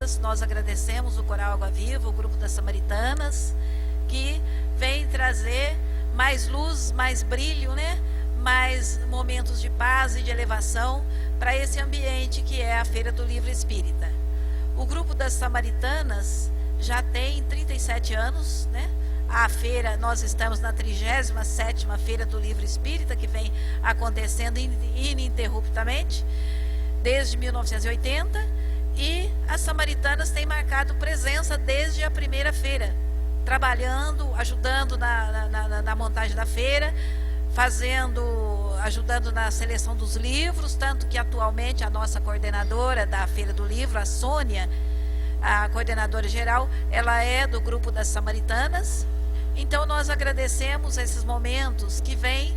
Vidas. Nós agradecemos o Coral Água Viva, o Grupo das Samaritanas, que vem trazer mais luz, mais brilho, né? Mais momentos de paz e de elevação para esse ambiente que é a Feira do Livro Espírita. O Grupo das Samaritanas já tem 37 anos, né? A feira, nós estamos na 37ª Feira do Livro Espírita, que vem acontecendo ininterruptamente desde 1980, e as Samaritanas têm marcado presença desde a primeira feira, trabalhando, ajudando na montagem da feira, ajudando na seleção dos livros, tanto que atualmente a nossa coordenadora da Feira do Livro, a Sônia, a coordenadora geral, ela é do Grupo das Samaritanas. Então nós agradecemos esses momentos que vêm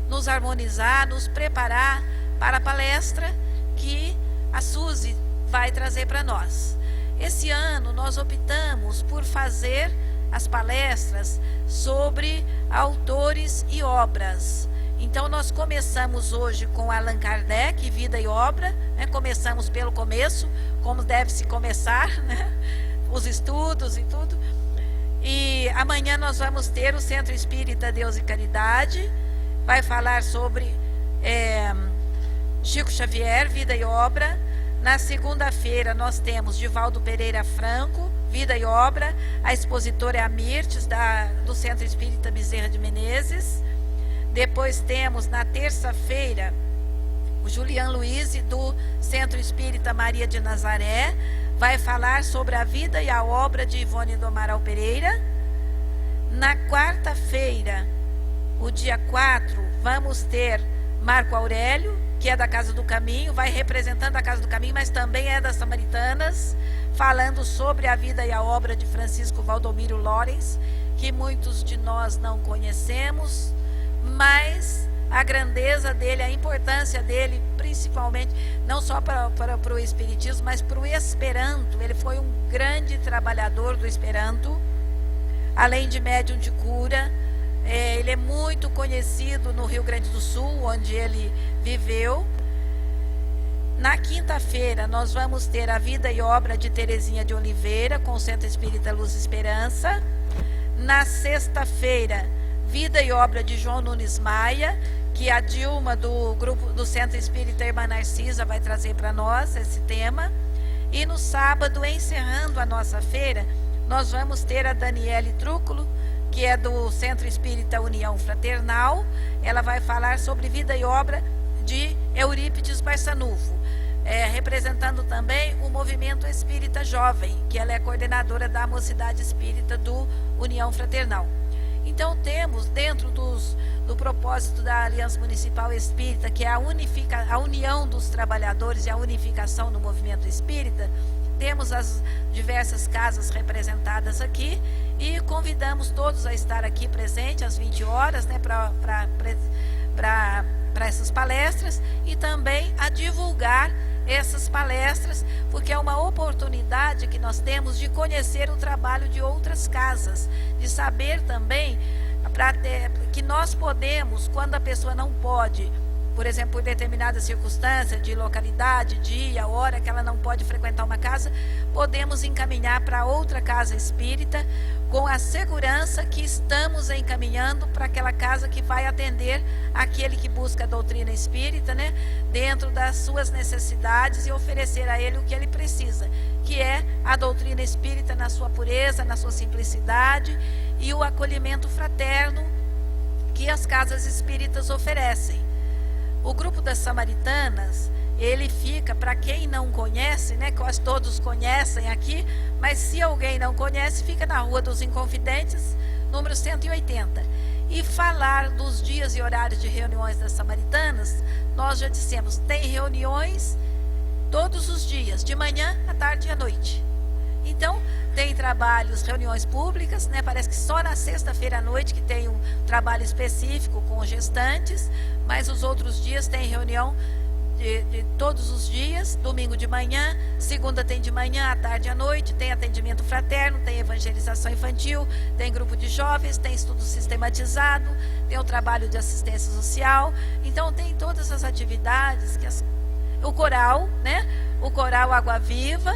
nos harmonizar, nos preparar para a palestra que a Suzy vai trazer para nós. Esse ano nós optamos por fazer as palestras sobre autores e obras. Então nós começamos hoje com Allan Kardec, Vida e Obra, né? Começamos pelo começo, como deve se começar, né? Os estudos e tudo. E amanhã nós vamos ter o Centro Espírita Deus e Caridade, vai falar sobre Chico Xavier, Vida e Obra. Na segunda-feira nós temos Divaldo Pereira Franco, Vida e Obra. A expositora é a Mirtes, do Centro Espírita Bezerra de Menezes. Depois temos na terça-feira o Julian Luiz, do Centro Espírita Maria de Nazaré, vai falar sobre a vida e a obra de Ivone do Amaral Pereira. Na quarta-feira, o dia 4, vamos ter Marco Aurélio, que é da Casa do Caminho, vai representando a Casa do Caminho, mas também é das Samaritanas, falando sobre a vida e a obra de Francisco Valdomiro Lorenz, que muitos de nós não conhecemos, mas a grandeza dele, a importância dele, principalmente, não só para o Espiritismo, mas para o Esperanto. Ele foi um grande trabalhador do Esperanto, além de médium de cura. Ele é muito conhecido no Rio Grande do Sul, onde ele viveu. Na quinta-feira, nós vamos ter a vida e obra de Terezinha de Oliveira, com o Centro Espírita Luz e Esperança. Na sexta-feira, vida e obra de João Nunes Maia, que a Dilma do grupo do Centro Espírita Irmã Narcisa vai trazer para nós esse tema. E no sábado, encerrando a nossa feira, nós vamos ter a Daniele Trúculo, que é do Centro Espírita União Fraternal. Ela vai falar sobre vida e obra de Eurípides Barçanufo, representando também o movimento espírita jovem, que ela é coordenadora da Mocidade Espírita do União Fraternal. Então temos, dentro do propósito da Aliança Municipal Espírita, que é a união dos trabalhadores e a unificação do movimento espírita, temos as diversas casas representadas aqui e convidamos todos a estar aqui presentes às 20 horas, né, para essas palestras, e também a divulgar essas palestras, porque é uma oportunidade que nós temos de conhecer o trabalho de outras casas, de saber também que nós podemos, quando a pessoa não pode, por exemplo, por determinada circunstância de localidade, dia, hora que ela não pode frequentar uma casa, podemos encaminhar para outra casa espírita, com a segurança que estamos encaminhando para aquela casa que vai atender aquele que busca a doutrina espírita, né, dentro das suas necessidades, e oferecer a ele o que ele precisa, que é a doutrina espírita na sua pureza, na sua simplicidade, e o acolhimento fraterno que as casas espíritas oferecem. O Grupo das Samaritanas, ele fica, para quem não conhece, né, quase todos conhecem aqui, mas se alguém não conhece, fica na Rua dos Inconfidentes, número 180. E falar dos dias e horários de reuniões das Samaritanas, nós já dissemos, tem reuniões todos os dias, de manhã, à tarde e à noite. Então, tem trabalhos, reuniões públicas, né? Parece que só na sexta-feira à noite que tem um trabalho específico com gestantes, mas os outros dias tem reunião de todos os dias, domingo de manhã, segunda tem de manhã, à tarde e à noite, tem atendimento fraterno, tem evangelização infantil, tem grupo de jovens, tem estudo sistematizado, tem o trabalho de assistência social. Então tem todas as atividades que o coral, né? O coral Água Viva.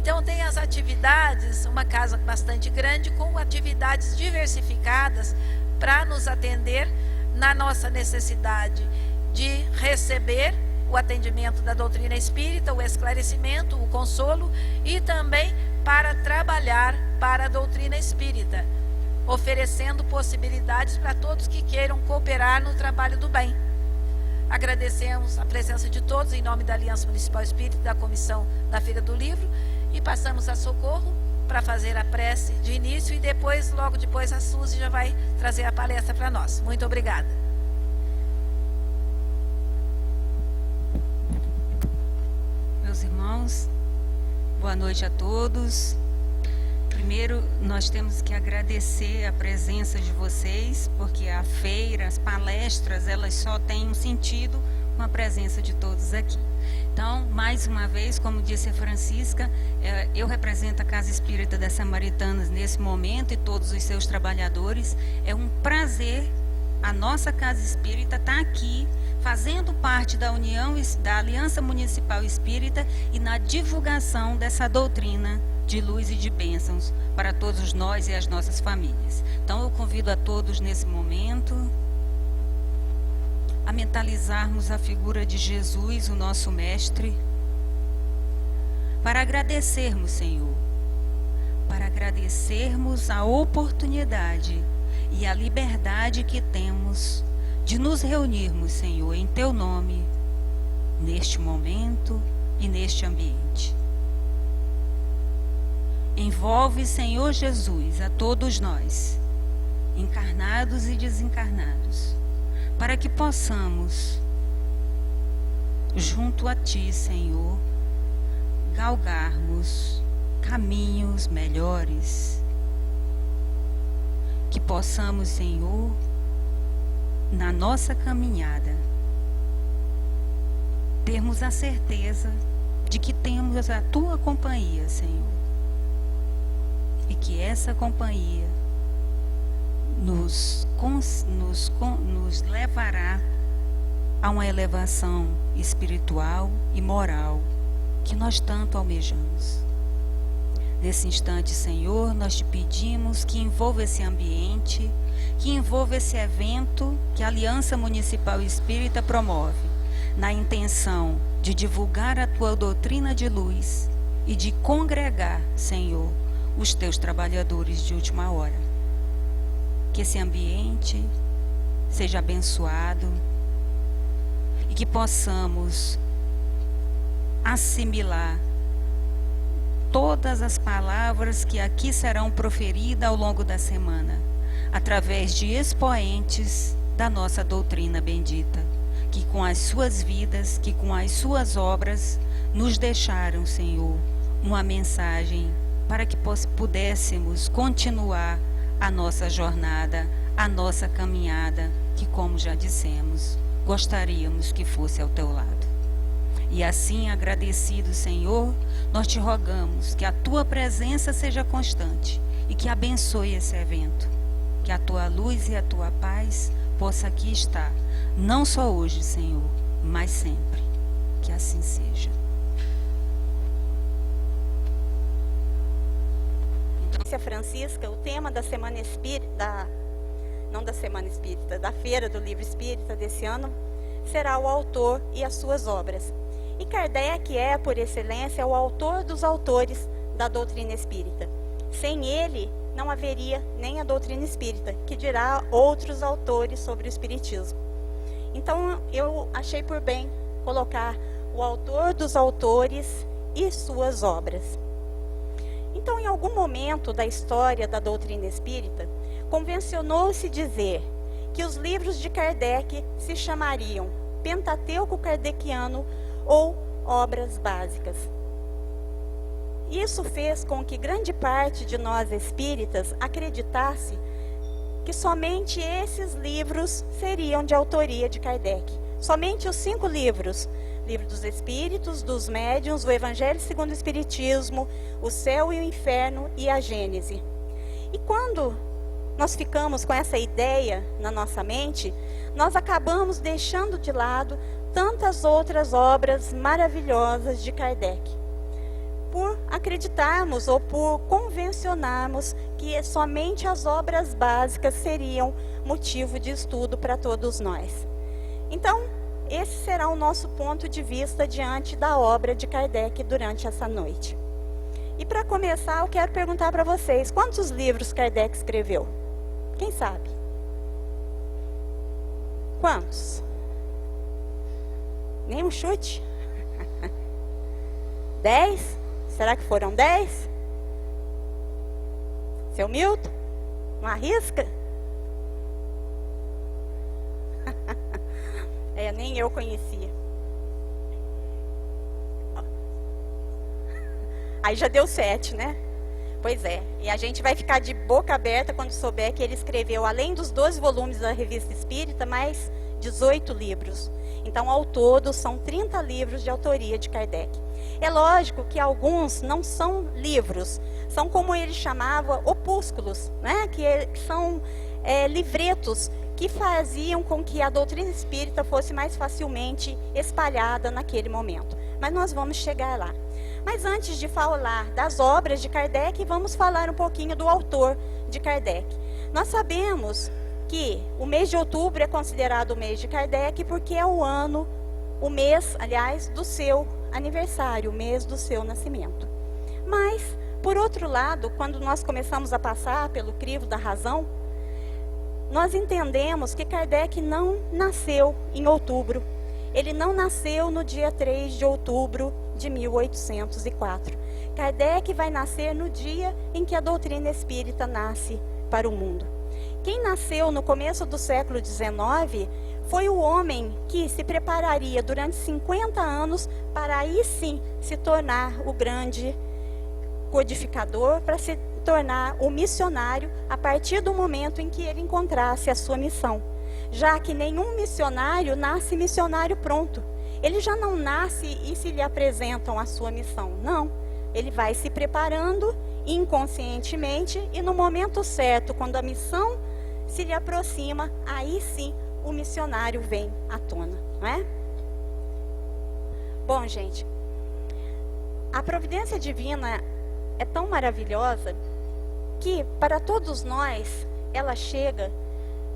Então tem as atividades, uma casa bastante grande, com atividades diversificadas para nos atender na nossa necessidade de receber o atendimento da doutrina espírita, o esclarecimento, o consolo, e também para trabalhar para a doutrina espírita, oferecendo possibilidades para todos que queiram cooperar no trabalho do bem. Agradecemos a presença de todos em nome da Aliança Municipal Espírita e da Comissão da Feira do Livro, e passamos a Socorro para fazer a prece de início, e depois, logo depois, a Suzy já vai trazer a palestra para nós. Muito obrigada. Meus irmãos, boa noite a todos. Primeiro, nós temos que agradecer a presença de vocês, porque a feira, as palestras, elas só têm um sentido com a presença de todos aqui. Então, mais uma vez, como disse a Francisca, eu represento a Casa Espírita das Samaritanas nesse momento e todos os seus trabalhadores. É um prazer a nossa Casa Espírita estar aqui, fazendo parte da União, da Aliança Municipal Espírita e na divulgação dessa doutrina de luz e de bênçãos para todos nós e as nossas famílias. Então eu convido a todos nesse momento a mentalizarmos a figura de Jesus, o nosso Mestre, para agradecermos, Senhor, para agradecermos a oportunidade e a liberdade que temos de nos reunirmos, Senhor, em Teu nome, neste momento e neste ambiente. Envolve, Senhor Jesus, a todos nós, encarnados e desencarnados, para que possamos, junto a Ti, Senhor, galgarmos caminhos melhores. Que possamos, Senhor, na nossa caminhada, termos a certeza de que temos a Tua companhia, Senhor. E que essa companhia nos levará a uma elevação espiritual e moral que nós tanto almejamos. Nesse instante, Senhor, nós te pedimos que envolva esse ambiente, que envolva esse evento que a Aliança Municipal Espírita promove, na intenção de divulgar a Tua doutrina de luz e de congregar, Senhor, os Teus trabalhadores de última hora. Que esse ambiente seja abençoado e que possamos assimilar todas as palavras que aqui serão proferidas ao longo da semana, através de expoentes da nossa doutrina bendita, que com as suas vidas, que com as suas obras, nos deixaram, Senhor, uma mensagem para que pudéssemos continuar a nossa jornada, a nossa caminhada, que, como já dissemos, gostaríamos que fosse ao Teu lado. E assim, agradecido, Senhor, nós te rogamos que a Tua presença seja constante e que abençoe esse evento, que a Tua luz e a Tua paz possa aqui estar, não só hoje, Senhor, mas sempre. Que assim seja. Francisca, o tema da Semana Espírita, da Feira do Livro Espírita desse ano, será o autor e as suas obras. E Kardec é, por excelência, o autor dos autores da doutrina espírita. Sem ele, não haveria nem a doutrina espírita, que dirá outros autores sobre o espiritismo. Então, eu achei por bem colocar o autor dos autores e suas obras. Então, em algum momento da história da doutrina espírita, convencionou-se dizer que os livros de Kardec se chamariam Pentateuco Kardeciano ou Obras Básicas. Isso fez com que grande parte de nós espíritas acreditasse que somente esses livros seriam de autoria de Kardec. Somente os 5 livros: Livro dos Espíritos, dos Médiuns, o Evangelho segundo o Espiritismo, o Céu e o Inferno e a Gênese. E quando nós ficamos com essa ideia na nossa mente, nós acabamos deixando de lado tantas outras obras maravilhosas de Kardec, por acreditarmos ou por convencionarmos que somente as obras básicas seriam motivo de estudo para todos nós. Então, esse será o nosso ponto de vista diante da obra de Kardec durante essa noite. E para começar, eu quero perguntar para vocês, quantos livros Kardec escreveu? Quem sabe? Quantos? Nenhum chute? 10? Será que foram 10? Seu Milton? Não arrisca? Nem eu conhecia. Aí já deu 7, né? Pois é. E a gente vai ficar de boca aberta quando souber que ele escreveu, além dos 12 volumes da Revista Espírita, mais 18 livros. Então, ao todo, são 30 livros de autoria de Kardec. É lógico que alguns não são livros, são como ele chamava, opúsculos, né? Que são livretos que faziam com que a doutrina espírita fosse mais facilmente espalhada naquele momento. Mas nós vamos chegar lá. Mas antes de falar das obras de Kardec, vamos falar um pouquinho do autor de Kardec. Nós sabemos que o mês de outubro é considerado o mês de Kardec porque é o mês, aliás, do seu aniversário, o mês do seu nascimento. Mas, por outro lado, quando nós começamos a passar pelo crivo da razão, nós entendemos que Kardec não nasceu em outubro. Ele não nasceu no dia 3 de outubro de 1804. Kardec vai nascer no dia em que a doutrina espírita nasce para o mundo. Quem nasceu no começo do século XIX foi o homem que se prepararia durante 50 anos para aí sim se tornar o grande codificador, para se tornar o missionário a partir do momento em que ele encontrasse a sua missão. Já que nenhum missionário nasce missionário pronto. Ele já não nasce e se lhe apresentam a sua missão. Não. Ele vai se preparando inconscientemente e no momento certo, quando a missão se lhe aproxima, aí sim o missionário vem à tona, não é? Bom, gente, a providência divina é tão maravilhosa que para todos nós ela chega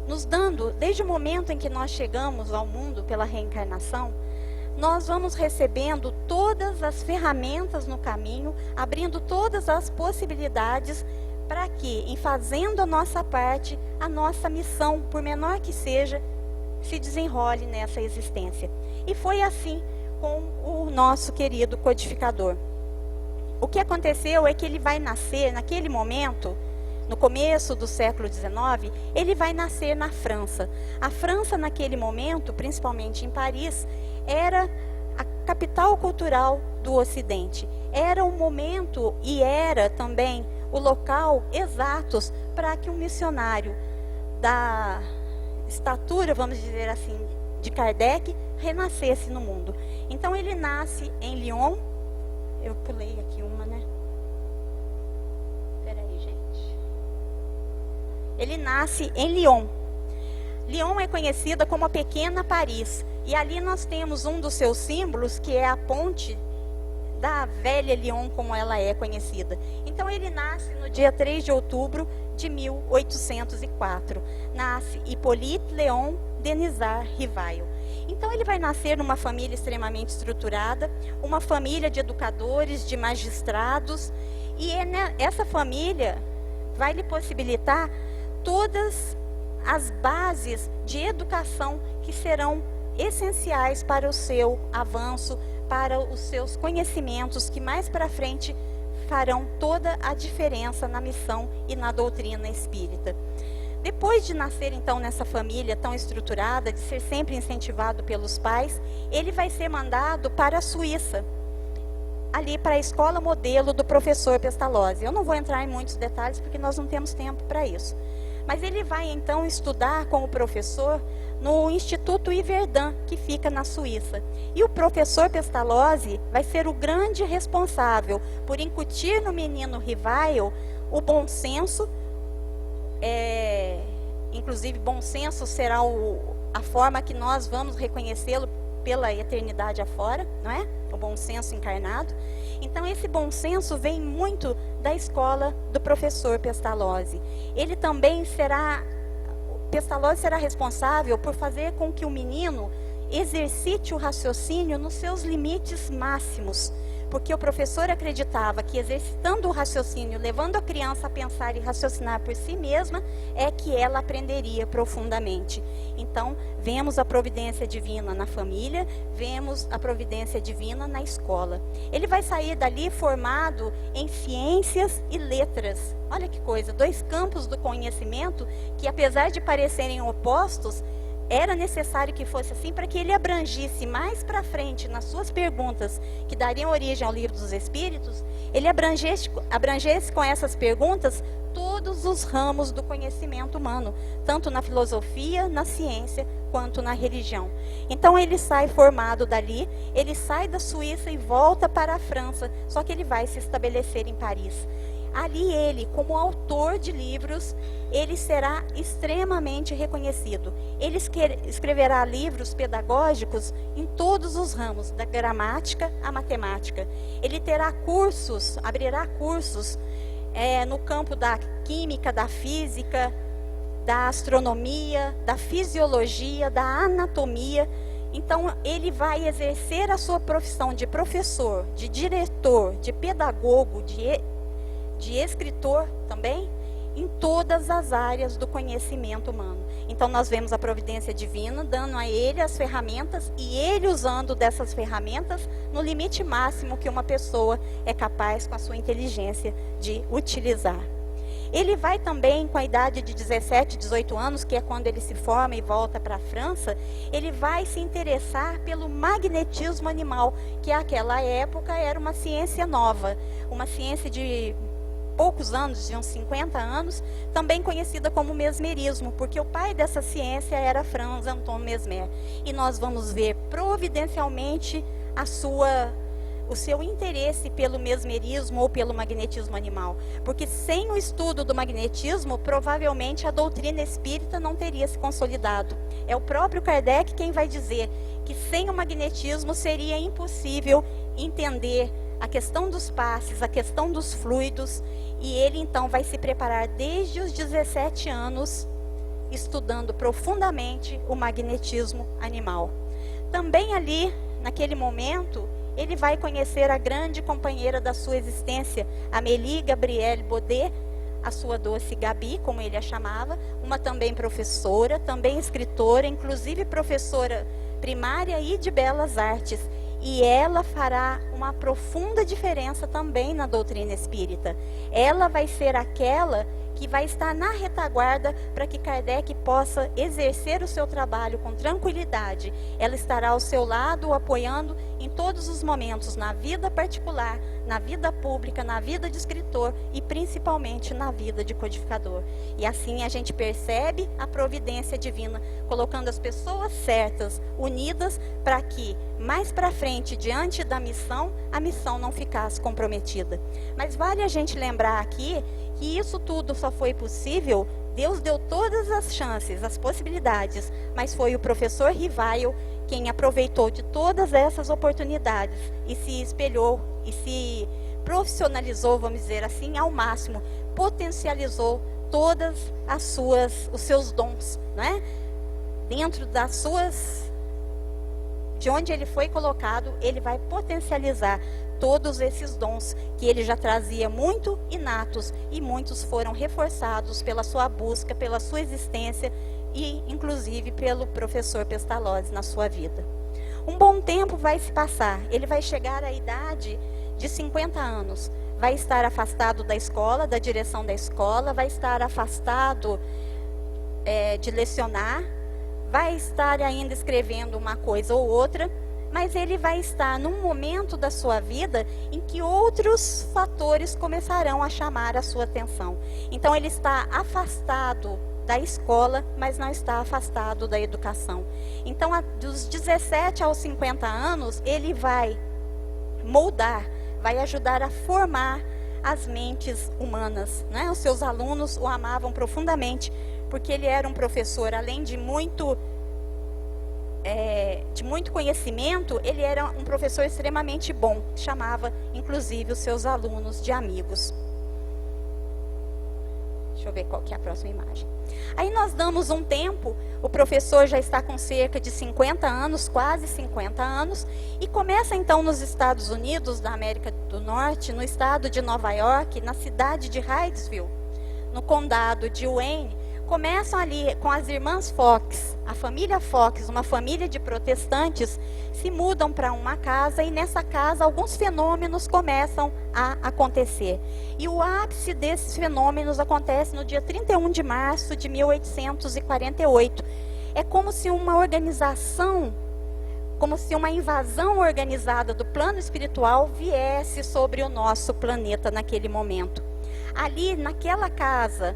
nos dando, desde o momento em que nós chegamos ao mundo pela reencarnação, nós vamos recebendo todas as ferramentas no caminho, abrindo todas as possibilidades para que, em fazendo a nossa parte, a nossa missão, por menor que seja, se desenrole nessa existência. E foi assim com o nosso querido codificador. O que aconteceu é que ele vai nascer, naquele momento, no começo do século XIX, ele vai nascer na França. A França, naquele momento, principalmente em Paris, era a capital cultural do Ocidente. Era o momento e era também o local exatos para que um missionário da estatura, vamos dizer assim, de Kardec, renascesse no mundo. Então ele nasce em Lyon. Eu pulei aqui uma, né? Peraí, gente. Ele nasce em Lyon. Lyon é conhecida como a pequena Paris. E ali nós temos um dos seus símbolos, que é a ponte da velha Lyon, como ela é conhecida. Então ele nasce no dia 3 de outubro de 1804. Nasce Hippolyte Léon Denisard Rivail. Então ele vai nascer numa família extremamente estruturada, uma família de educadores, de magistrados, e essa família vai lhe possibilitar todas as bases de educação que serão essenciais para o seu avanço, para os seus conhecimentos, que mais para frente farão toda a diferença na missão e na doutrina espírita. Depois de nascer, então, nessa família tão estruturada, de ser sempre incentivado pelos pais, ele vai ser mandado para a Suíça, ali para a escola modelo do professor Pestalozzi. Eu não vou entrar em muitos detalhes, porque nós não temos tempo para isso. Mas ele vai, então, estudar com o professor no Instituto Yverdun, que fica na Suíça. E o professor Pestalozzi vai ser o grande responsável por incutir no menino Rivail o bom senso. Inclusive, bom senso será a forma que nós vamos reconhecê-lo pela eternidade afora, não é? O bom senso encarnado. Então, esse bom senso vem muito da escola do professor Pestalozzi. Ele também Pestalozzi será responsável por fazer com que o menino exercite o raciocínio nos seus limites máximos, porque o professor acreditava que exercitando o raciocínio, levando a criança a pensar e raciocinar por si mesma, é que ela aprenderia profundamente. Então, vemos a providência divina na família, vemos a providência divina na escola. Ele vai sair dali formado em ciências e letras. Olha que coisa, 2 campos do conhecimento que, apesar de parecerem opostos, era necessário que fosse assim para que ele abrangisse mais para frente nas suas perguntas que dariam origem ao Livro dos Espíritos, ele abrangesse com essas perguntas todos os ramos do conhecimento humano, tanto na filosofia, na ciência, quanto na religião. Então ele sai formado dali, ele sai da Suíça e volta para a França, só que ele vai se estabelecer em Paris. Ali ele, como autor de livros, ele será extremamente reconhecido. Ele escreverá livros pedagógicos em todos os ramos, da gramática à matemática. Ele terá cursos, abrirá cursos no campo da química, da física, da astronomia, da fisiologia, da anatomia. Então, ele vai exercer a sua profissão de professor, de diretor, de pedagogo, de escritor também, em todas as áreas do conhecimento humano. Então, nós vemos a providência divina dando a ele as ferramentas e ele usando dessas ferramentas no limite máximo que uma pessoa é capaz, com a sua inteligência, de utilizar. Ele vai também, com a idade de 17, 18 anos, que é quando ele se forma e volta para a França, ele vai se interessar pelo magnetismo animal, que naquela época era uma ciência nova, uma ciência de poucos anos, de uns 50 anos, também conhecida como mesmerismo, porque o pai dessa ciência era Franz Anton Mesmer. E nós vamos ver providencialmente o seu interesse pelo mesmerismo ou pelo magnetismo animal. Porque sem o estudo do magnetismo, provavelmente a doutrina espírita não teria se consolidado. É o próprio Kardec quem vai dizer que sem o magnetismo seria impossível entender a questão dos passes, a questão dos fluidos, e ele então vai se preparar desde os 17 anos, estudando profundamente o magnetismo animal. Também ali, naquele momento, ele vai conhecer a grande companheira da sua existência, Amélie Gabrielle Baudet, a sua doce Gabi, como ele a chamava, uma também professora, também escritora, inclusive professora primária e de belas artes. E ela fará uma profunda diferença também na doutrina espírita. Ela vai ser aquela que vai estar na retaguarda para que Kardec possa exercer o seu trabalho com tranquilidade. Ela estará ao seu lado, o apoiando em todos os momentos, na vida particular, na vida pública, na vida de escritor e principalmente na vida de codificador. E assim a gente percebe a providência divina, colocando as pessoas certas, unidas, para que mais para frente, diante da missão, a missão não ficasse comprometida. Mas vale a gente lembrar aqui que isso tudo só foi possível, Deus deu todas as chances, as possibilidades, mas foi o professor Rivail quem aproveitou de todas essas oportunidades e se espelhou e se profissionalizou, vamos dizer assim, ao máximo, potencializou todas os seus dons, né? Dentro das suas, de onde ele foi colocado, ele vai potencializar todos esses dons que ele já trazia muito inatos, e muitos foram reforçados pela sua busca, pela sua existência e inclusive pelo professor Pestalozzi na sua vida. Um bom tempo vai se passar, ele vai chegar à idade de 50 anos, vai estar afastado da escola, da direção da escola, vai estar afastado de lecionar, vai estar ainda escrevendo uma coisa ou outra, mas ele vai estar num momento da sua vida em que outros fatores começarão a chamar a sua atenção. Então ele está afastado da escola, mas não está afastado da educação. Então, dos 17 aos 50 anos, ele vai moldar, vai ajudar a formar as mentes humanas, né? Os seus alunos o amavam profundamente, porque ele era um professor, além de muito de muito conhecimento, ele era um professor extremamente bom, chamava inclusive os seus alunos de amigos. Deixa eu ver qual que é a próxima imagem. Aí nós damos um tempo, o professor já está com cerca de 50 anos, quase 50 anos, e começa então nos Estados Unidos da América do Norte, no estado de Nova York, na cidade de Hydesville, no condado de Wayne. Começam ali com as irmãs Fox, a família Fox, uma família de protestantes, se mudam para uma casa e nessa casa alguns fenômenos começam a acontecer. E o ápice desses fenômenos acontece no dia 31 de março de 1848. É como se uma organização, como se uma invasão organizada do plano espiritual viesse sobre o nosso planeta naquele momento. Ali naquela casa,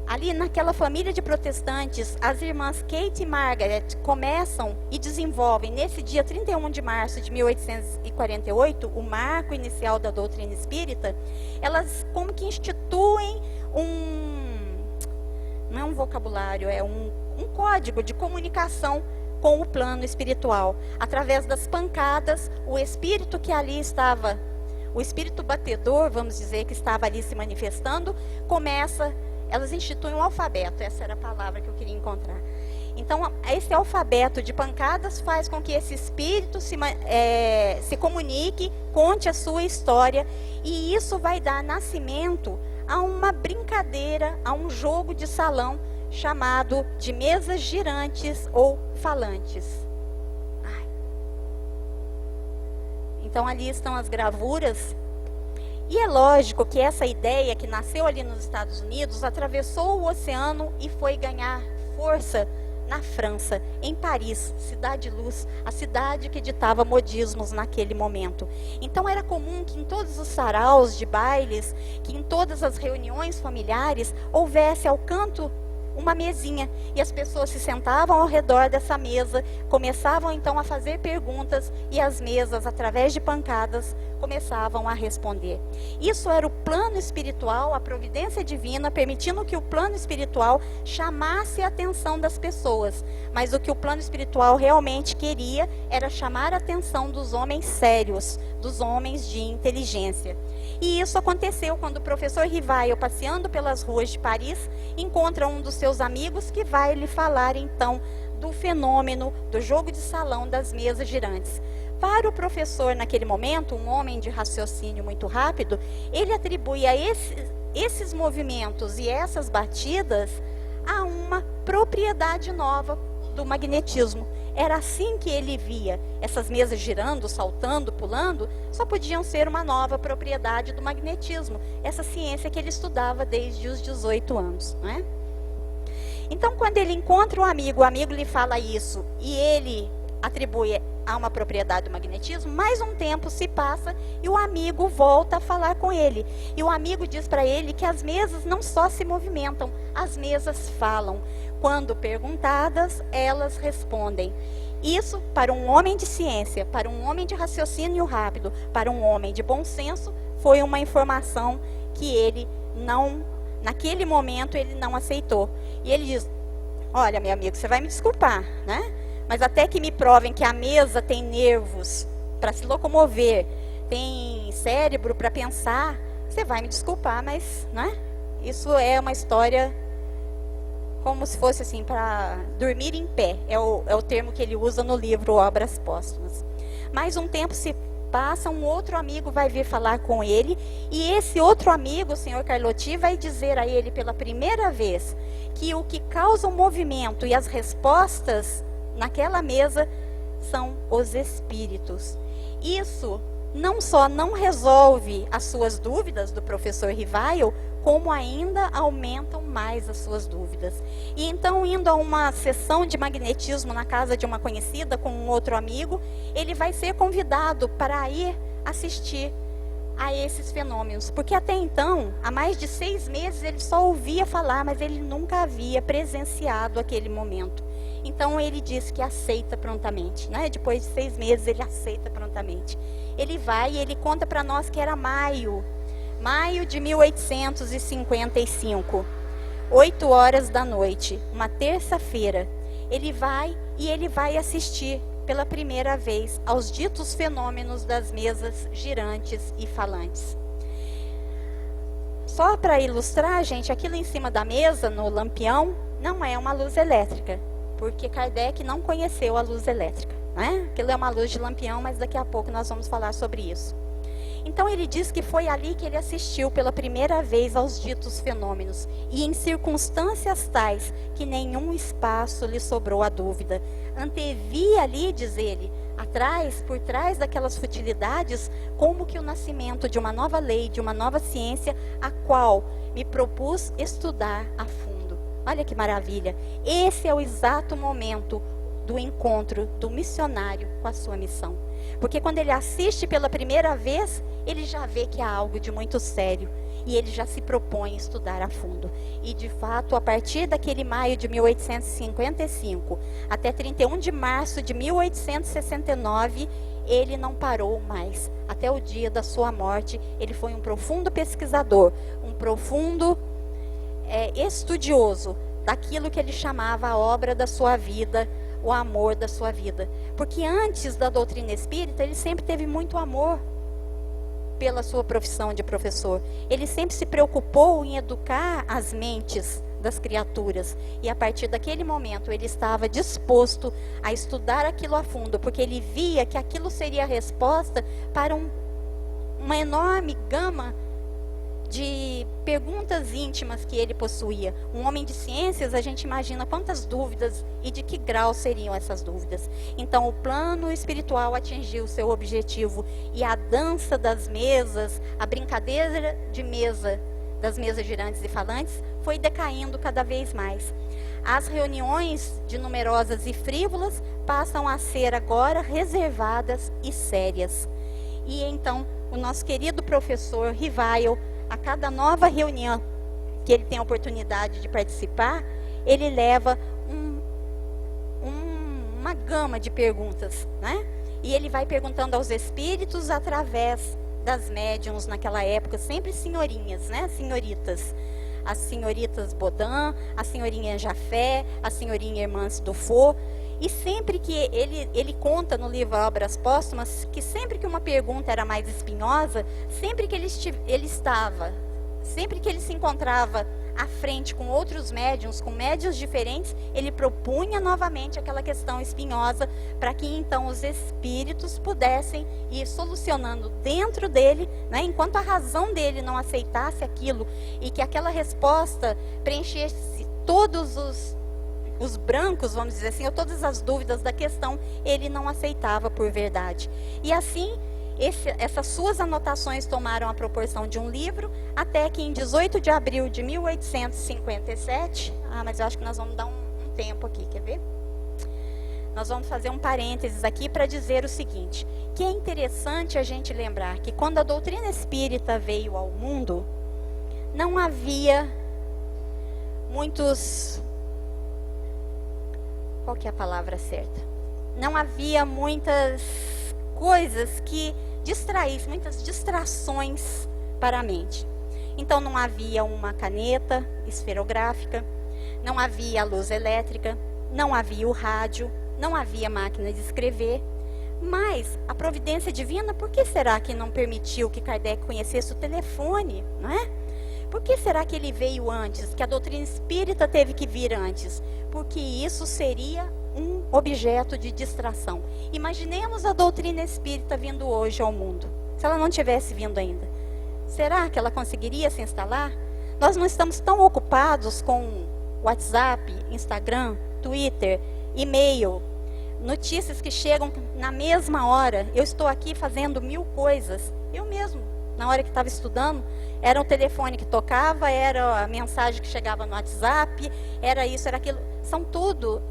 ali naquela família de protestantes, as irmãs Kate e Margaret começam e desenvolvem, nesse dia 31 de março de 1848, o marco inicial da doutrina espírita. Elas como que instituem não é um vocabulário, é um código de comunicação com o plano espiritual. Através das pancadas, o espírito que ali estava, o espírito batedor, vamos dizer, que estava ali se manifestando, elas instituem um alfabeto, essa era a palavra que eu queria encontrar. Então, esse alfabeto de pancadas faz com que esse espírito se comunique, conte a sua história, e isso vai dar nascimento a uma brincadeira, a um jogo de salão chamado de mesas girantes ou falantes. Então, ali estão as gravuras. E é lógico que essa ideia que nasceu ali nos Estados Unidos atravessou o oceano e foi ganhar força na França, em Paris, Cidade Luz, a cidade que ditava modismos naquele momento. Então era comum que em todos os saraus de bailes, que em todas as reuniões familiares, houvesse ao canto uma mesinha, e as pessoas se sentavam ao redor dessa mesa, começavam então a fazer perguntas, e as mesas, através de pancadas, começavam a responder. Isso era o plano espiritual, a providência divina, permitindo que o plano espiritual chamasse a atenção das pessoas. Mas o que o plano espiritual realmente queria era chamar a atenção dos homens sérios, dos homens de inteligência. E isso aconteceu quando o professor Rivail, passeando pelas ruas de Paris, encontra um dos seus amigos que vai lhe falar então do fenômeno do jogo de salão das mesas girantes. Para o professor, naquele momento, um homem de raciocínio muito rápido, ele atribui a esses movimentos e essas batidas a uma propriedade nova do magnetismo. Era assim que ele via essas mesas girando, saltando, pulando, só podiam ser uma nova propriedade do magnetismo, essa ciência que ele estudava desde os 18 anos, não é? Então, quando ele encontra o amigo lhe fala isso, e ele atribui a uma propriedade do magnetismo, mais um tempo se passa e o amigo volta a falar com ele. E o amigo diz para ele que as mesas não só se movimentam, as mesas falam. Quando perguntadas, elas respondem. Isso, para um homem de ciência, para um homem de raciocínio rápido, para um homem de bom senso, foi uma informação que ele não, naquele momento, ele não aceitou. E ele diz: olha, meu amigo, você vai me desculpar, né? Mas até que me provem que a mesa tem nervos para se locomover, tem cérebro para pensar, você vai me desculpar, mas, né? Isso é uma história como se fosse assim, para dormir em pé. É o termo que ele usa no livro Obras Póstumas. Mais um tempo se passa, um outro amigo vai vir falar com ele, e esse outro amigo, o senhor Carlotti, vai dizer a ele pela primeira vez que o que causa o movimento e as respostas naquela mesa são os espíritos. Isso não só não resolve as suas dúvidas do professor Rivail, como ainda aumentam mais as suas dúvidas. E então, indo a uma sessão de magnetismo na casa de uma conhecida com um outro amigo, ele vai ser convidado para ir assistir a esses fenômenos. Porque até então, há mais de 6 meses, ele só ouvia falar, mas ele nunca havia presenciado aquele momento. Então ele diz que aceita prontamente, né? Depois de 6 meses ele aceita prontamente. Ele vai e ele conta para nós que era maio de 1855, 8 horas da noite, uma terça-feira. ele vai assistir pela primeira vez aos ditos fenômenos das mesas girantes e falantes. Só para ilustrar, gente, aquilo em cima da mesa, no lampião, não é uma luz elétrica, porque Kardec não conheceu a luz elétrica, né? Aquilo é uma luz de lampião, mas daqui a pouco nós vamos falar sobre isso. Então ele diz que foi ali que ele assistiu pela primeira vez aos ditos fenômenos, e em circunstâncias tais que nenhum espaço lhe sobrou a dúvida. Antevia ali, diz ele, por trás daquelas futilidades, como que o nascimento de uma nova lei, de uma nova ciência, a qual me propus estudar a fundo. Olha que maravilha! Esse é o exato momento do encontro do missionário com a sua missão. Porque quando ele assiste pela primeira vez, ele já vê que há algo de muito sério. E ele já se propõe a estudar a fundo. E de fato, a partir daquele maio de 1855 até 31 de março de 1869, ele não parou mais. Até o dia da sua morte, ele foi um profundo pesquisador, um profundo estudioso daquilo que ele chamava a obra da sua vida, o amor da sua vida. Porque antes da doutrina espírita, ele sempre teve muito amor pela sua profissão de professor. Ele sempre se preocupou em educar as mentes das criaturas. E a partir daquele momento, ele estava disposto a estudar aquilo a fundo, porque ele via que aquilo seria a resposta para uma enorme gama de perguntas íntimas que ele possuía. Um homem de ciências, a gente imagina quantas dúvidas e de que grau seriam essas dúvidas. Então, o plano espiritual atingiu seu objetivo, e a dança das mesas, a brincadeira de mesa, das mesas girantes e falantes, foi decaindo cada vez mais. As reuniões de numerosas e frívolas passam a ser agora reservadas e sérias. E então, o nosso querido professor Rivail, a cada nova reunião que ele tem a oportunidade de participar, ele leva uma gama de perguntas, né? E ele vai perguntando aos espíritos através das médiuns naquela época, sempre senhorinhas, né? Senhoritas. As senhoritas Bodin, a senhorinha Jafé, a senhorinha Hermance Dufour. E sempre que ele conta no livro Obras Póstumas, que sempre que uma pergunta era mais espinhosa, sempre que ele se encontrava à frente com outros médiuns, com médiuns diferentes, ele propunha novamente aquela questão espinhosa, para que então os espíritos pudessem ir solucionando dentro dele, né, enquanto a razão dele não aceitasse aquilo, e que aquela resposta preenchesse todos os brancos, vamos dizer assim, ou todas as dúvidas da questão, ele não aceitava por verdade. E assim, essas suas anotações tomaram a proporção de um livro, até que em 18 de abril de 1857, mas eu acho que nós vamos dar um tempo aqui, quer ver? Nós vamos fazer um parênteses aqui para dizer o seguinte, que é interessante a gente lembrar que quando a doutrina espírita veio ao mundo, não havia muitos... Qual que é a palavra certa? Não havia muitas coisas que distraíssem, muitas distrações para a mente. Então não havia uma caneta esferográfica, não havia a luz elétrica, não havia o rádio, não havia máquina de escrever. Mas a providência divina, por que será que não permitiu que Kardec conhecesse o telefone, não é? Por que será que ele veio antes, que a doutrina espírita teve que vir antes? Porque isso seria um objeto de distração. Imaginemos a doutrina espírita vindo hoje ao mundo, se ela não tivesse vindo ainda. Será que ela conseguiria se instalar? Nós não estamos tão ocupados com WhatsApp, Instagram, Twitter, e-mail, notícias que chegam na mesma hora. Eu estou aqui fazendo 1000 coisas. Eu mesmo, na hora que estava estudando, era o telefone que tocava, era a mensagem que chegava no WhatsApp, era isso, era aquilo. São tudo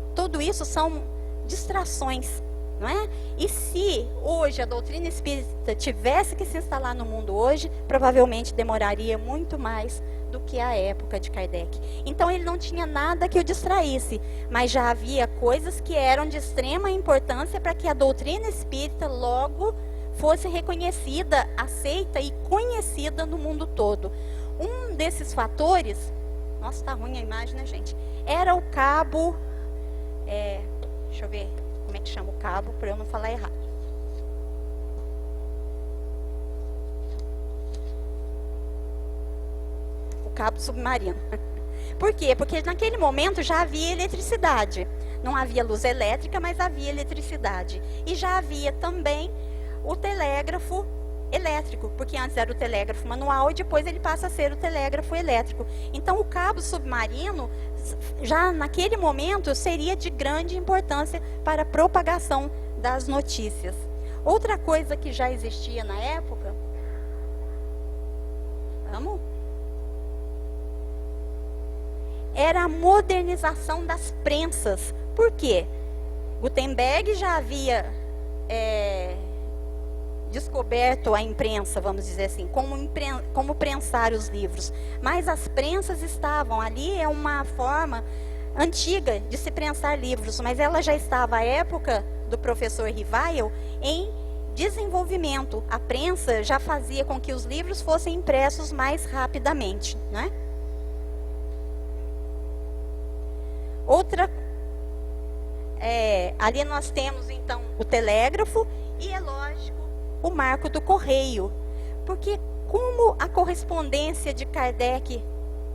isso são distrações, não é? E se hoje a doutrina espírita tivesse que se instalar no mundo hoje, provavelmente demoraria muito mais do que a época de Kardec. Então ele não tinha nada que o distraísse, mas já havia coisas que eram de extrema importância para que a doutrina espírita logo fosse reconhecida, aceita e conhecida no mundo todo. Um desses fatores, nossa, tá ruim a imagem, né, gente? Era o cabo Deixa eu ver como é que chama o cabo, para eu não falar errado. O cabo submarino. Por quê? Porque naquele momento já havia eletricidade. Não havia luz elétrica, mas havia eletricidade. E já havia também o telégrafo elétrico, porque antes era o telégrafo manual e depois ele passa a ser o telégrafo elétrico. Então o cabo submarino, já naquele momento, seria de grande importância para a propagação das notícias. Outra coisa que já existia na época... Vamos? Era a modernização das prensas. Por quê? Gutenberg já havia descoberto a imprensa, vamos dizer assim, como prensar os livros. Mas as prensas estavam ali, é uma forma antiga de se prensar livros, mas ela já estava à época do professor Rivail em desenvolvimento. A prensa já fazia com que os livros fossem impressos mais rapidamente, né? Ali nós temos então o telégrafo e, é lógico, o marco do correio. Porque como a correspondência de Kardec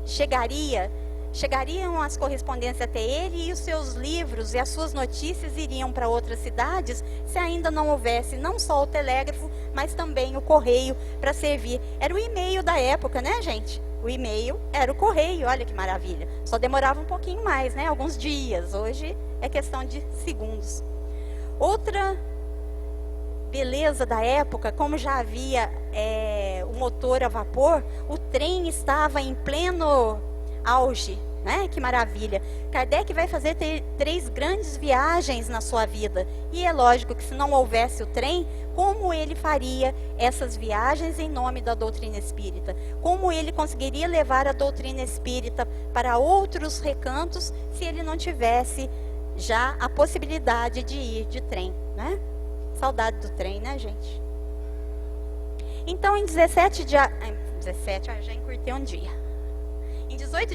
chegariam as correspondências até ele, e os seus livros e as suas notícias iriam para outras cidades, se ainda não houvesse não só o telégrafo, mas também o correio para servir. Era o e-mail da época, né, gente? O e-mail era o correio, olha que maravilha. Só demorava um pouquinho mais, né? Alguns dias. Hoje é questão de segundos. Outra beleza da época, como já havia o motor a vapor, o trem estava em pleno auge, né? Que maravilha. Kardec vai fazer 3 grandes viagens na sua vida. E é lógico que se não houvesse o trem, como ele faria essas viagens em nome da doutrina espírita? Como ele conseguiria levar a doutrina espírita para outros recantos se ele não tivesse já a possibilidade de ir de trem, né? Saudade do trem, né, gente? Então, em 18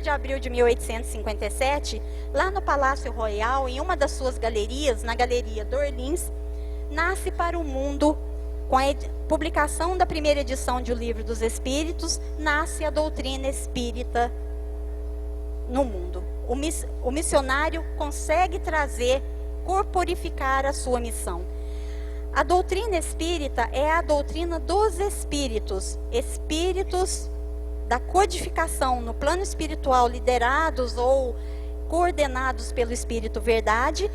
de abril de 1857, lá no Palácio Royal, em uma das suas galerias, na Galeria d'Orleans, nasce para o mundo, com a publicação da primeira edição de O Livro dos Espíritos, nasce a doutrina espírita no mundo. O missionário consegue corporificar a sua missão. A doutrina espírita é a doutrina dos espíritos, espíritos da codificação no plano espiritual, liderados ou coordenados pelo Espírito Verdade,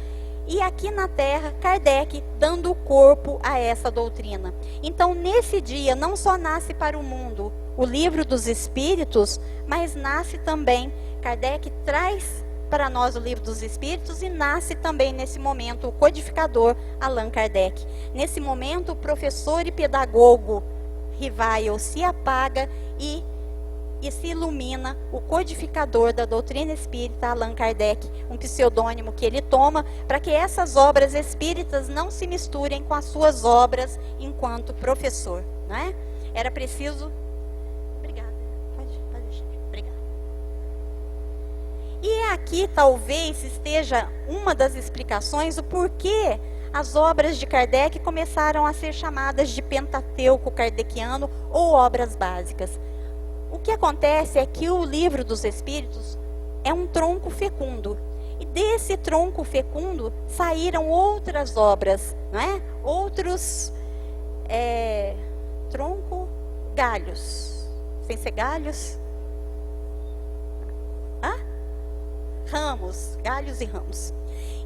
e aqui na Terra, Kardec dando corpo a essa doutrina. Então, nesse dia, não só nasce para o mundo o Livro dos Espíritos, mas nasce também, Kardec traz para nós o Livro dos Espíritos, e nasce também nesse momento o codificador Allan Kardec. Nesse momento, o professor e pedagogo Rivail se apaga e se ilumina o codificador da doutrina espírita, Allan Kardec, um pseudônimo que ele toma para que essas obras espíritas não se misturem com as suas obras enquanto professor, não é? Era preciso... Obrigada. Pode deixar. Obrigada. E aqui talvez esteja uma das explicações do porquê as obras de Kardec começaram a ser chamadas de Pentateuco kardeciano ou obras básicas. O que acontece é que o Livro dos Espíritos é um tronco fecundo. E desse tronco fecundo saíram outras obras, não é? Outros galhos. Sem ser galhos? Ramos, galhos e ramos.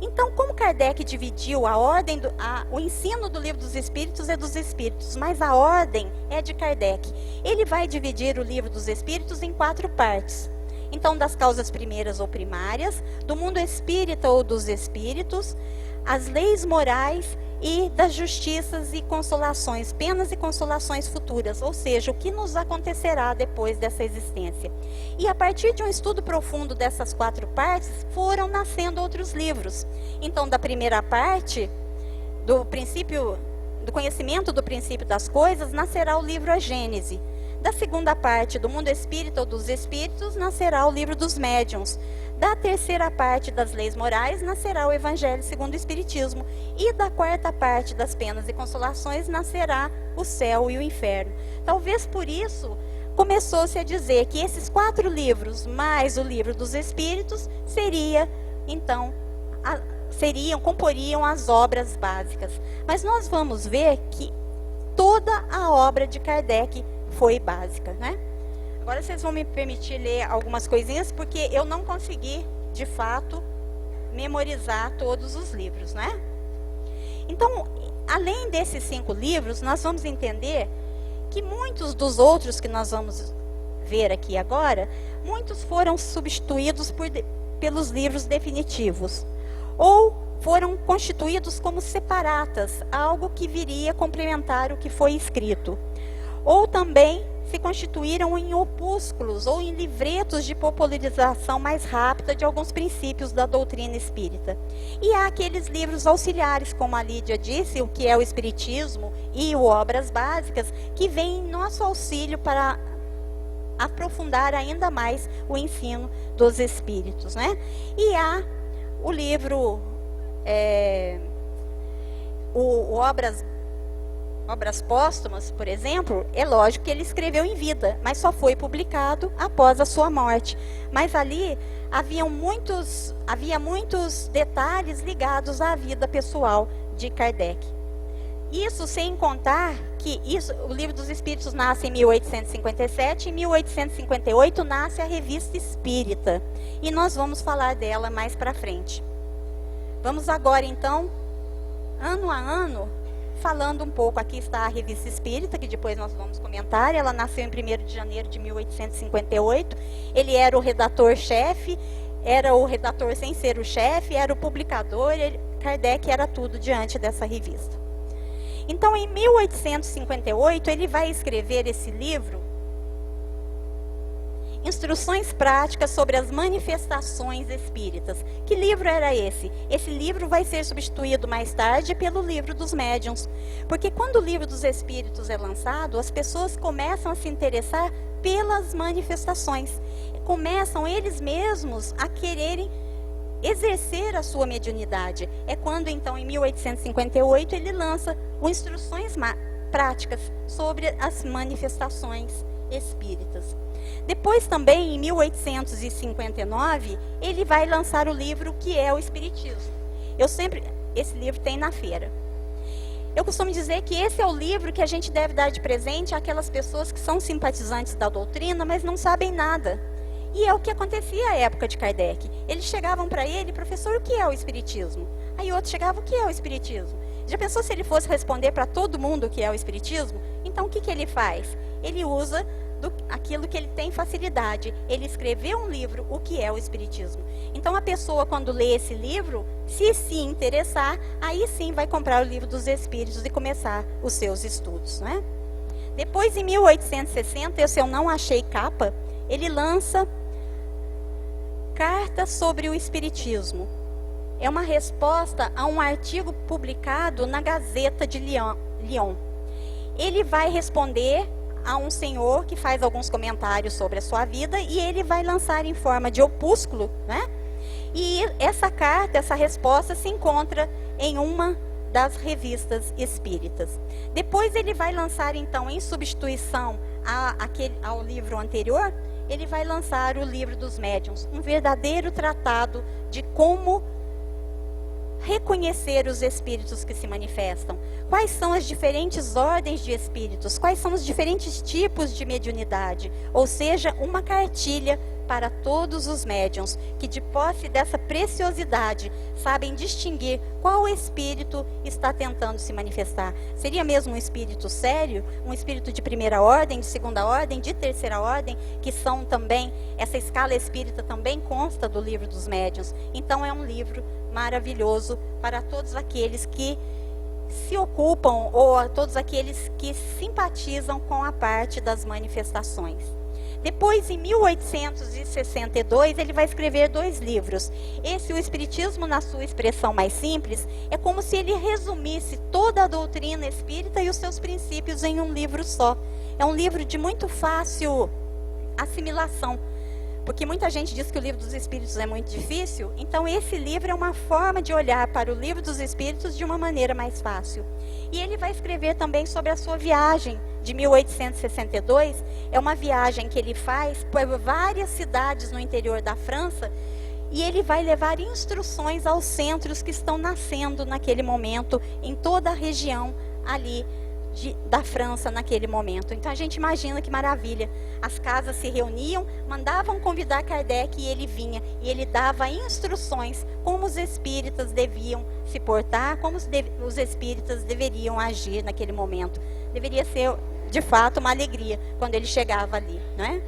Então, como Kardec dividiu a ordem, o ensino do Livro dos Espíritos é dos Espíritos, mas a ordem é de Kardec. Ele vai dividir o Livro dos Espíritos em 4 partes. Então, das causas primeiras ou primárias, do mundo espírita ou dos espíritos, as leis morais e das justiças e consolações, penas e consolações futuras, ou seja, o que nos acontecerá depois dessa existência. E a partir de um estudo profundo dessas 4 partes, foram nascendo outros livros. Então, da primeira parte, do conhecimento do princípio das coisas, nascerá o livro A Gênese. Da segunda parte do mundo espírita ou dos espíritos nascerá o livro dos médiuns. Da terceira parte das leis morais nascerá o Evangelho segundo o Espiritismo. E da quarta parte das penas e consolações nascerá o céu e o inferno. Talvez por isso começou-se a dizer que esses 4 livros, mais o livro dos Espíritos, comporiam as obras básicas. Mas nós vamos ver que toda a obra de Kardec foi básica, né? Agora vocês vão me permitir ler algumas coisinhas, porque eu não consegui, de fato, memorizar todos os livros, né? Então, além desses 5 livros, nós vamos entender que muitos dos outros que nós vamos ver aqui agora, muitos foram substituídos pelos livros definitivos, ou foram constituídos como separatas, algo que viria complementar o que foi escrito, ou também se constituíram em opúsculos ou em livretos de popularização mais rápida de alguns princípios da doutrina espírita. E há aqueles livros auxiliares, como a Lídia disse, o que é o Espiritismo e o Obras Básicas, que vêm em nosso auxílio para aprofundar ainda mais o ensino dos espíritos, né? E há o livro Obras Póstumas, por exemplo, é lógico que ele escreveu em vida, mas só foi publicado após a sua morte. Mas ali havia muitos detalhes ligados à vida pessoal de Kardec. Isso sem contar que o Livro dos Espíritos nasce em 1857, e em 1858 nasce a Revista Espírita. E nós vamos falar dela mais para frente. Vamos agora, então, ano a ano, falando um pouco. Aqui está a Revista Espírita, que depois nós vamos comentar. Ela nasceu em 1º de janeiro de 1858. Ele era o redator-chefe, era o redator sem ser o chefe, era o publicador. Kardec era tudo diante dessa revista. Então, em 1858, ele vai escrever esse livro, Instruções Práticas sobre as Manifestações Espíritas. Que livro era esse? Esse livro vai ser substituído mais tarde pelo Livro dos Médiuns. Porque quando o Livro dos Espíritos é lançado, as pessoas começam a se interessar pelas manifestações. Começam eles mesmos a quererem exercer a sua mediunidade. É quando, então, em 1858, ele lança o Instruções Práticas sobre as Manifestações Espíritas. Depois também, em 1859, ele vai lançar o livro que é o Espiritismo. Esse livro tem na feira. Eu costumo dizer que esse é o livro que a gente deve dar de presente àquelas pessoas que são simpatizantes da doutrina, mas não sabem nada. E é o que acontecia à época de Kardec. Eles chegavam para ele: professor, o que é o Espiritismo? Aí outro chegava: o que é o Espiritismo? Já pensou se ele fosse responder para todo mundo o que é o Espiritismo? Então o que ele faz? Ele usa aquilo que ele tem facilidade. Ele escreveu um livro, o que é o Espiritismo. Então a pessoa, quando lê esse livro, se interessar, aí sim vai comprar o Livro dos Espíritos e começar os seus estudos, né? Depois, em 1860, eu não achei capa, ele lança Carta sobre o Espiritismo. É uma resposta a um artigo publicado na Gazeta de Lyon. Ele vai responder a um senhor que faz alguns comentários sobre a sua vida, e ele vai lançar em forma de opúsculo, né? E essa carta, essa resposta, se encontra em uma das revistas espíritas. Depois ele vai lançar, então, em substituição ao livro anterior, ele vai lançar o Livro dos Médiuns, um verdadeiro tratado de como reconhecer os espíritos que se manifestam. Quais são as diferentes ordens de espíritos? Quais são os diferentes tipos de mediunidade? Ou seja, uma cartilha para todos os médiuns, que de posse dessa preciosidade sabem distinguir qual espírito está tentando se manifestar. Seria mesmo um espírito sério, um espírito de primeira ordem, de segunda ordem, de terceira ordem, que são também, essa escala espírita também consta do Livro dos Médiuns. Então é um livro maravilhoso para todos aqueles que se ocupam, ou a todos aqueles que simpatizam com a parte das manifestações. Depois, em 1862, ele vai escrever 2 livros. Esse, o Espiritismo, na sua expressão mais simples, é como se ele resumisse toda a doutrina espírita e os seus princípios em um livro só. é um livro de muito fácil assimilação, porque muita gente diz que o Livro dos Espíritos é muito difícil, então esse livro é uma forma de olhar para o Livro dos Espíritos de uma maneira mais fácil. E ele vai escrever também sobre a sua viagem de 1862, é uma viagem que ele faz por várias cidades no interior da França, e ele vai levar instruções aos centros que estão nascendo naquele momento, em toda a região ali da França naquele momento. Então a gente imagina que maravilha. As casas se reuniam, mandavam convidar Kardec e ele vinha. E ele dava instruções como os espíritas deviam se portar, como os espíritas deveriam agir naquele momento. Deveria ser, de fato, uma alegria quando ele chegava ali, não é?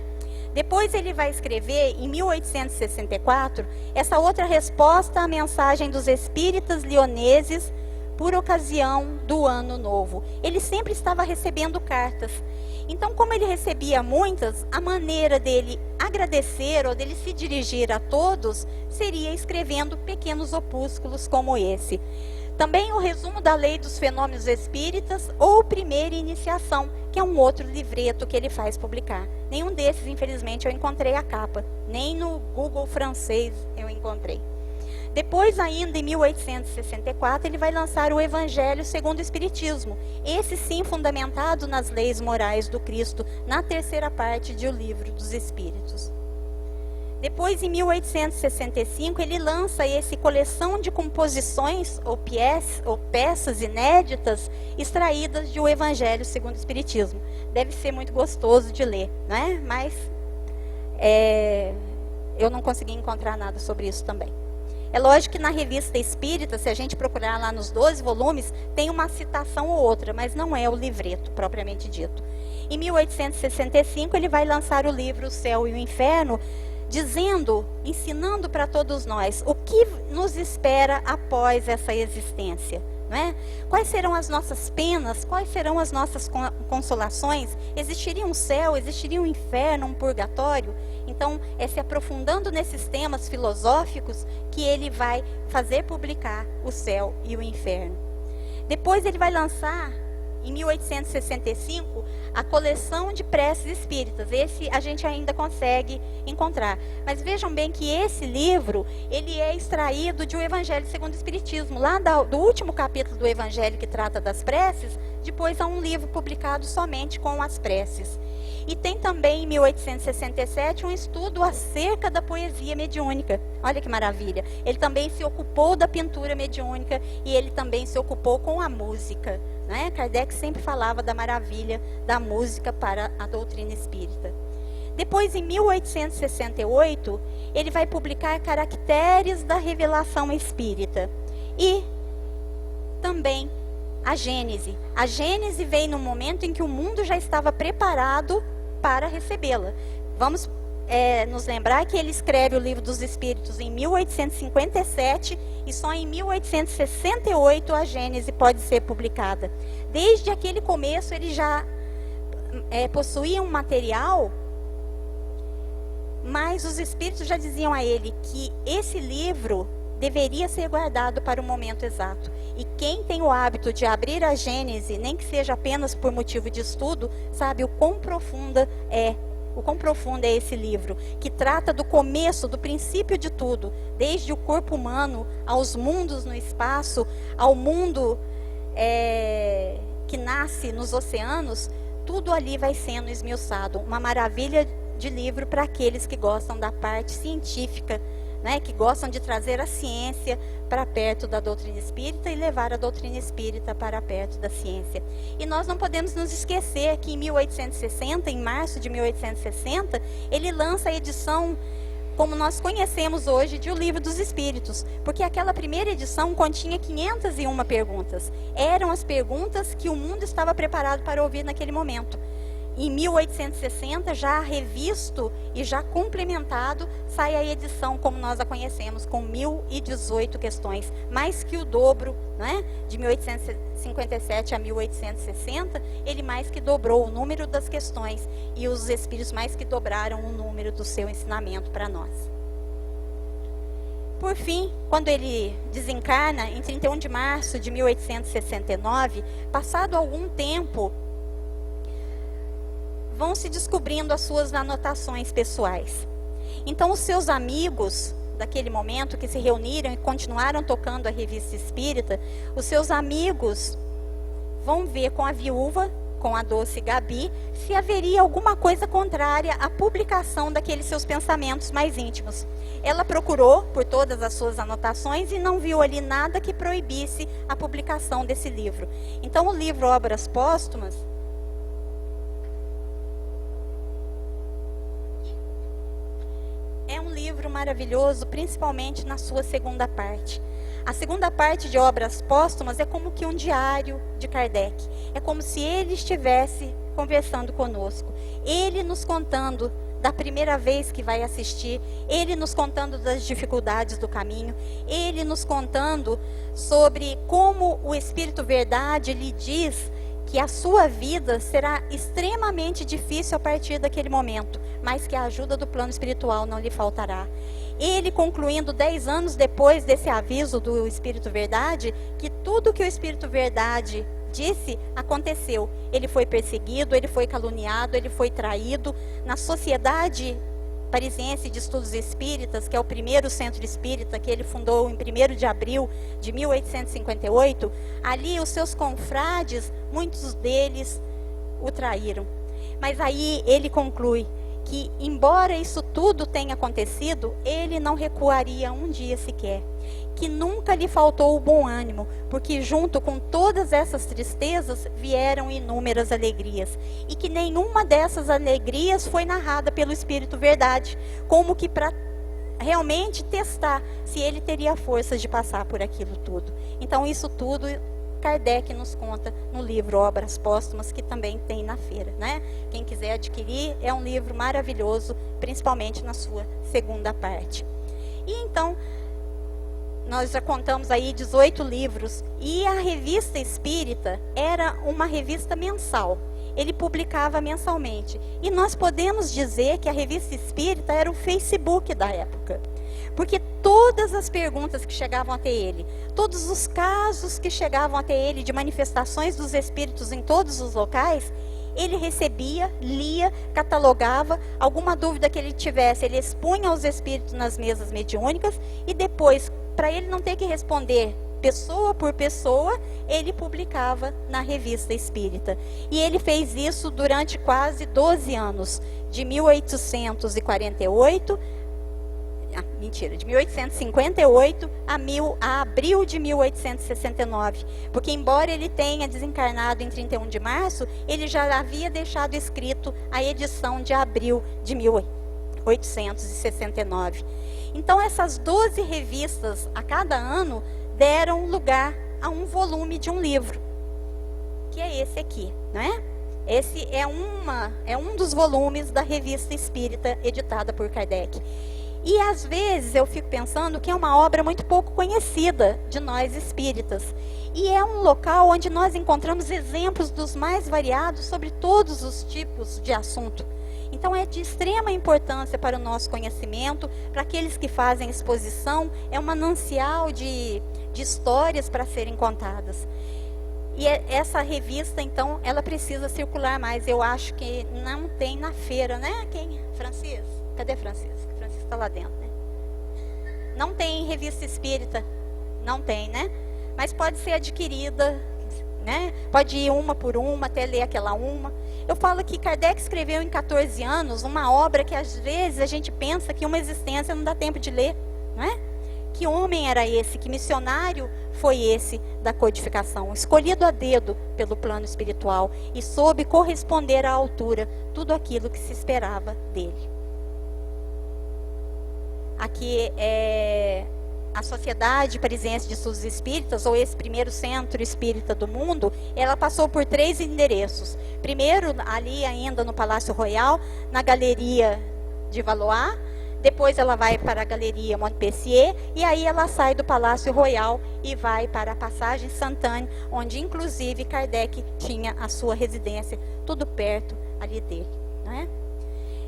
Depois ele vai escrever, em 1864, essa outra resposta à mensagem dos espíritas lioneses por ocasião do Ano Novo. Ele sempre estava recebendo cartas. Então, como ele recebia muitas, a maneira dele agradecer ou dele se dirigir a todos seria escrevendo pequenos opúsculos como esse. Também o resumo da Lei dos Fenômenos Espíritas ou Primeira Iniciação, que é um outro livreto que ele faz publicar. Nenhum desses, infelizmente, eu encontrei a capa. Nem no Google francês eu encontrei. Depois, ainda em 1864, ele vai lançar o Evangelho segundo o Espiritismo. Esse sim fundamentado nas leis morais do Cristo, na terceira parte do Livro dos Espíritos. Depois, em 1865, ele lança essa coleção de composições ou peças inéditas extraídas do Evangelho segundo o Espiritismo. Deve ser muito gostoso de ler, não é? Mas eu não consegui encontrar nada sobre isso também. É lógico que na Revista Espírita, se a gente procurar lá nos 12 volumes, tem uma citação ou outra, mas não é o livreto propriamente dito. Em 1865, ele vai lançar o livro O Céu e o Inferno, dizendo, ensinando para todos nós o que nos espera após essa existência. Não é? Quais serão as nossas penas? Quais serão as nossas consolações? Existiria um céu? Existiria um inferno, um purgatório? Então, é se aprofundando nesses temas filosóficos que ele vai fazer publicar o céu e o inferno. Depois ele vai lançar, em 1865, a coleção de preces espíritas. Esse a gente ainda consegue encontrar. Mas vejam bem que esse livro, ele é extraído de O Evangelho segundo o Espiritismo. Lá do último capítulo do Evangelho que trata das preces, depois há um livro publicado somente com as preces. E tem também, em 1867, um estudo acerca da poesia mediúnica. Olha que maravilha. Ele também se ocupou da pintura mediúnica e ele também se ocupou com a música. Né? Kardec sempre falava da maravilha da música para a doutrina espírita. Depois, em 1868, ele vai publicar Caracteres da Revelação Espírita. E também a Gênese. A Gênese veio no momento em que o mundo já estava preparado para recebê-la. Vamos nos lembrar que ele escreve o Livro dos Espíritos em 1857 e só em 1868 a Gênese pode ser publicada. Desde aquele começo ele já possuía um material, mas os Espíritos já diziam a ele que esse livro deveria ser guardado para o momento exato. E quem tem o hábito de abrir a Gênese, nem que seja apenas por motivo de estudo, sabe o quão profunda é esse livro, que trata do começo, do princípio de tudo, desde o corpo humano, aos mundos no espaço, ao mundo que nasce nos oceanos, tudo ali vai sendo esmiuçado. Uma maravilha de livro para aqueles que gostam da parte científica, né, que gostam de trazer a ciência para perto da doutrina espírita e levar a doutrina espírita para perto da ciência. E nós não podemos nos esquecer que em 1860, em março de 1860, ele lança a edição, como nós conhecemos hoje, de O Livro dos Espíritos, porque aquela primeira edição continha 501 perguntas. Eram as perguntas que o mundo estava preparado para ouvir naquele momento. Em 1860, já revisto e já complementado, sai a edição como nós a conhecemos, com 1018 questões, mais que o dobro, né? De 1857 a 1860, ele mais que dobrou o número das questões e os espíritos mais que dobraram o número do seu ensinamento para nós. Por fim, quando ele desencarna, em 31 de março de 1869, passado algum tempo, vão se descobrindo as suas anotações pessoais. Então, os seus amigos daquele momento que se reuniram e continuaram tocando a revista espírita, os seus amigos vão ver com a viúva, com a doce Gabi, se haveria alguma coisa contrária à publicação daqueles seus pensamentos mais íntimos. Ela procurou por todas as suas anotações e não viu ali nada que proibisse a publicação desse livro. Então, o livro Obras Póstumas é um livro maravilhoso, principalmente na sua segunda parte. A segunda parte de Obras Póstumas é como que um diário de Kardec. É como se ele estivesse conversando conosco. Ele nos contando da primeira vez que vai assistir, ele nos contando das dificuldades do caminho, ele nos contando sobre como o Espírito Verdade lhe diz que a sua vida será extremamente difícil a partir daquele momento, mas que a ajuda do plano espiritual não lhe faltará. Ele concluindo 10 anos depois desse aviso do Espírito Verdade, que tudo que o Espírito Verdade disse, aconteceu. Ele foi perseguido, ele foi caluniado, ele foi traído. Na Sociedade Parisiense de Estudos Espíritas, que é o primeiro centro espírita que ele fundou em 1º de abril de 1858, ali os seus confrades, muitos deles o traíram. Mas aí ele conclui que, embora isso tudo tenha acontecido, ele não recuaria um dia sequer. Que nunca lhe faltou o bom ânimo, porque junto com todas essas tristezas vieram inúmeras alegrias. E que nenhuma dessas alegrias foi narrada pelo Espírito Verdade, como que para realmente testar se ele teria forças de passar por aquilo tudo. Então, isso tudo Kardec nos conta no livro Obras Póstumas, que também tem na feira, né? Quem quiser adquirir, é um livro maravilhoso, principalmente na sua segunda parte. E então, nós já contamos aí 18 livros, e a Revista Espírita era uma revista mensal. Ele publicava mensalmente. E nós podemos dizer que a Revista Espírita era o Facebook da época. Porque todas as perguntas que chegavam até ele, todos os casos que chegavam até ele de manifestações dos espíritos em todos os locais, ele recebia, lia, catalogava. Alguma dúvida que ele tivesse, ele expunha aos espíritos nas mesas mediúnicas, e depois, para ele não ter que responder pessoa por pessoa, ele publicava na Revista Espírita. E ele fez isso durante quase 12 anos, de 1858... de 1858 a abril de 1869. Porque, embora ele tenha desencarnado em 31 de março, ele já havia deixado escrito a edição de abril de 1869. Então, essas 12 revistas a cada ano deram lugar a um volume de um livro, que é esse aqui, não é? Esse é um dos volumes da Revista Espírita editada por Kardec. E às vezes eu fico pensando que é uma obra muito pouco conhecida de nós espíritas. E é um local onde nós encontramos exemplos dos mais variados sobre todos os tipos de assunto. Então é de extrema importância para o nosso conhecimento, para aqueles que fazem exposição, é um manancial de histórias para serem contadas. E essa revista, então, ela precisa circular mais. Eu acho que não tem na feira, né? Quem? Francisco? Cadê Francisco? Está lá dentro, né? Não tem revista espírita, não tem, né? Mas pode ser adquirida, né? Pode ir uma por uma, até ler aquela uma. Eu falo que Kardec escreveu em 14 anos uma obra que às vezes a gente pensa que uma existência não dá tempo de ler, não é? Que homem era esse? Que missionário foi esse da codificação? Escolhido a dedo pelo plano espiritual e soube corresponder à altura tudo aquilo que se esperava dele. Aqui é a Sociedade Parisiense de Estudos Espíritas, ou esse primeiro centro espírita do mundo. Ela passou por 3 endereços. Primeiro, ali ainda no Palácio Royal, na Galeria de Valois. Depois ela vai para a Galeria Montpensier, e aí ela sai do Palácio Royal e vai para a Passagem Sainte-Anne, onde inclusive Kardec tinha a sua residência, tudo perto ali dele, não é?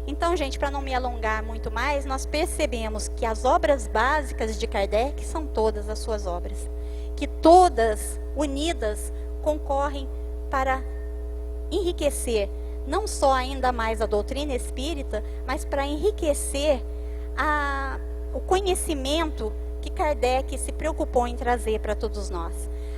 Então, gente, para não me alongar muito mais, nós percebemos que as obras básicas de Kardec são todas as suas obras, que todas, unidas, concorrem para enriquecer não só ainda mais a doutrina espírita, mas para enriquecer o conhecimento que Kardec se preocupou em trazer para todos nós.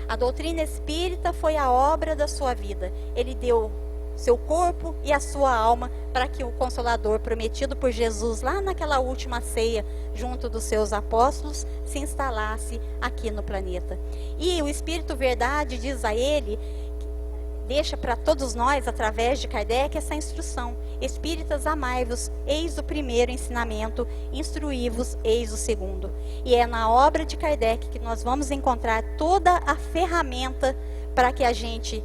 A doutrina espírita foi a obra da sua vida. Ele deu seu corpo e a sua alma para que o Consolador prometido por Jesus lá naquela última ceia, junto dos seus apóstolos, se instalasse aqui no planeta. E o Espírito Verdade diz a ele, deixa para todos nós, através de Kardec, essa instrução: espíritas, amai-vos, eis o primeiro ensinamento, instruí-vos, eis o segundo. E é na obra de Kardec que nós vamos encontrar toda a ferramenta para que a gente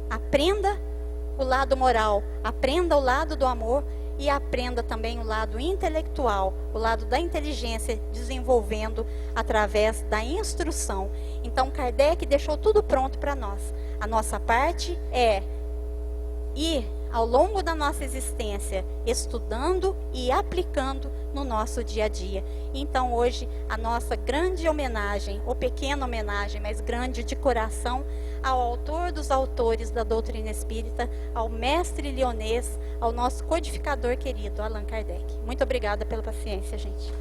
aprenda o lado moral, aprenda o lado do amor e aprenda também o lado intelectual, o lado da inteligência, desenvolvendo através da instrução. Então Kardec deixou tudo pronto para nós. A nossa parte é ir ao longo da nossa existência estudando e aplicando no nosso dia a dia. Então hoje a nossa grande homenagem, ou pequena homenagem, mas grande de coração, ao autor dos autores da doutrina espírita, ao mestre lionês, ao nosso codificador querido, Allan Kardec. Muito obrigada pela paciência, gente.